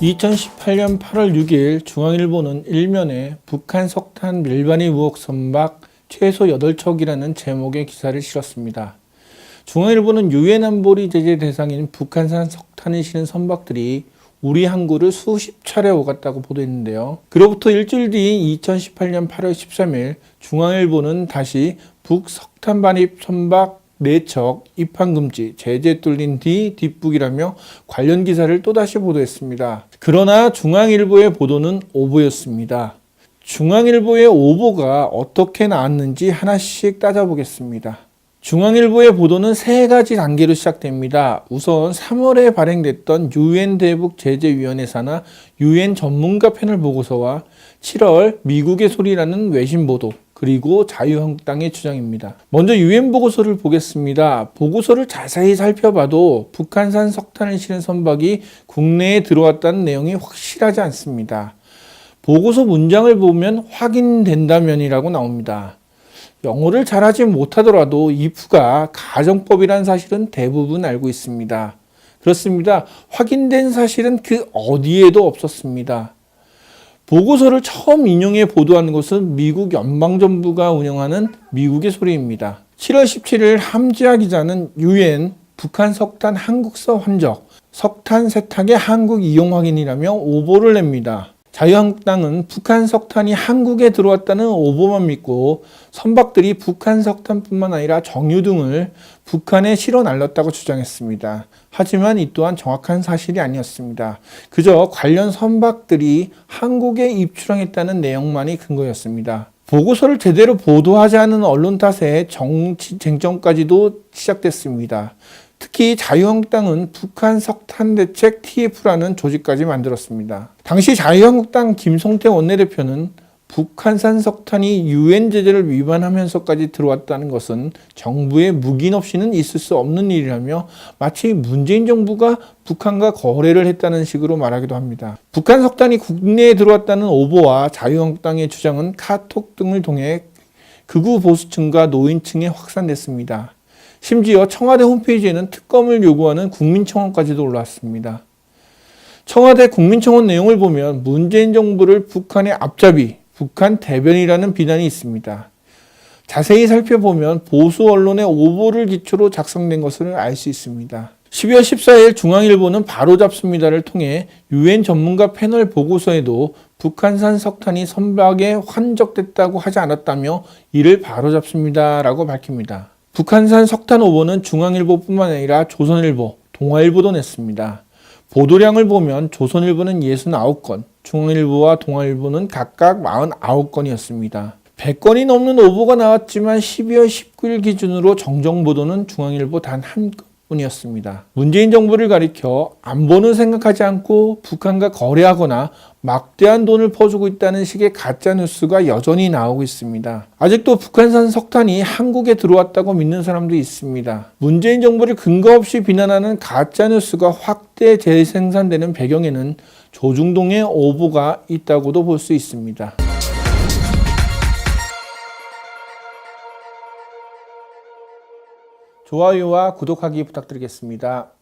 2018년 8월 6일 중앙일보는 일면에 북한 석탄 밀반입 의혹 선박 최소 8척이라는 제목의 기사를 실었습니다. 중앙일보는 유엔 안보리 제재 대상인 북한산 석탄을 실은 선박들이 우리 항구를 수십 차례 오갔다고 보도했는데요. 그로부터 일주일 뒤인 2018년 8월 13일 중앙일보는 다시 북석탄 반입 선박 4척 입항 금지, 제재 뚫린 뒤 뒷북이라며 관련 기사를 또다시 보도했습니다. 그러나 중앙일보의 보도는 오보였습니다. 중앙일보의 오보가 어떻게 나왔는지 하나씩 따져보겠습니다. 중앙일보의 보도는 3가지 단계로 시작됩니다. 우선 3월에 발행됐던 유엔 대북 제재위원회 산하 유엔 전문가 패널 보고서와 7월 미국의 소리라는 외신 보도, 그리고 자유한국당의 주장입니다. 먼저 유엔 보고서를 보겠습니다. 보고서를 자세히 살펴봐도 북한산 석탄을 실은 선박이 국내에 들어왔다는 내용이 확실하지 않습니다. 보고서 문장을 보면 확인된다면이라고 나옵니다. 영어를 잘하지 못하더라도 if가 가정법이라는 사실은 대부분 알고 있습니다. 그렇습니다. 확인된 사실은 그 어디에도 없었습니다. 보고서를 처음 인용해 보도한 것은 미국 연방정부가 운영하는 미국의 소리입니다. 7월 17일 함지아 기자는 유엔 북한 석탄 한국서 환적, 석탄 세탁의 한국 이용 확인이라며 오보를 냅니다. 자유한국당은 북한 석탄이 한국에 들어왔다는 오보만 믿고 선박들이 북한 석탄뿐만 아니라 정유 등을 북한에 실어 날렸다고 주장했습니다. 하지만 이 또한 정확한 사실이 아니었습니다. 그저 관련 선박들이 한국에 입출항했다는 내용만이 근거였습니다. 보고서를 제대로 보도하지 않은 언론 탓에 정치 쟁점까지도 시작됐습니다. 특히 자유한국당은 북한 석탄 대책 TF라는 조직까지 만들었습니다. 당시 자유한국당 김성태 원내대표는 북한산 석탄이 유엔 제재를 위반하면서까지 들어왔다는 것은 정부의 묵인 없이는 있을 수 없는 일이라며 마치 문재인 정부가 북한과 거래를 했다는 식으로 말하기도 합니다. 북한 석탄이 국내에 들어왔다는 오보와 자유한국당의 주장은 카톡 등을 통해 극우 보수층과 노인층에 확산됐습니다. 심지어 청와대 홈페이지에는 특검을 요구하는 국민청원까지도 올라왔습니다. 청와대 국민청원 내용을 보면 문재인 정부를 북한의 앞잡이, 북한 대변이라는 비난이 있습니다. 자세히 살펴보면 보수 언론의 오보를 기초로 작성된 것을 알 수 있습니다. 12월 14일 중앙일보는 바로잡습니다를 통해 유엔 전문가 패널 보고서에도 북한산 석탄이 선박에 환적됐다고 하지 않았다며 이를 바로잡습니다라고 밝힙니다. 북한산 석탄 오보는 중앙일보뿐만 아니라 조선일보, 동아일보도 냈습니다. 보도량을 보면 조선일보는 69건, 중앙일보와 동아일보는 각각 49건이었습니다. 100건이 넘는 오보가 나왔지만 12월 19일 기준으로 정정보도는 중앙일보 단 한 건뿐이었습니다. 문재인 정부를 가리켜 안보는 생각하지 않고 북한과 거래하거나 막대한 돈을 퍼주고 있다는 식의 가짜뉴스가 여전히 나오고 있습니다. 아직도 북한산 석탄이 한국에 들어왔다고 믿는 사람도 있습니다. 문재인 정부를 근거 없이 비난하는 가짜뉴스가 확대 재생산되는 배경에는 조중동의 오보가 있다고도 볼 수 있습니다. 좋아요와 구독하기 부탁드리겠습니다.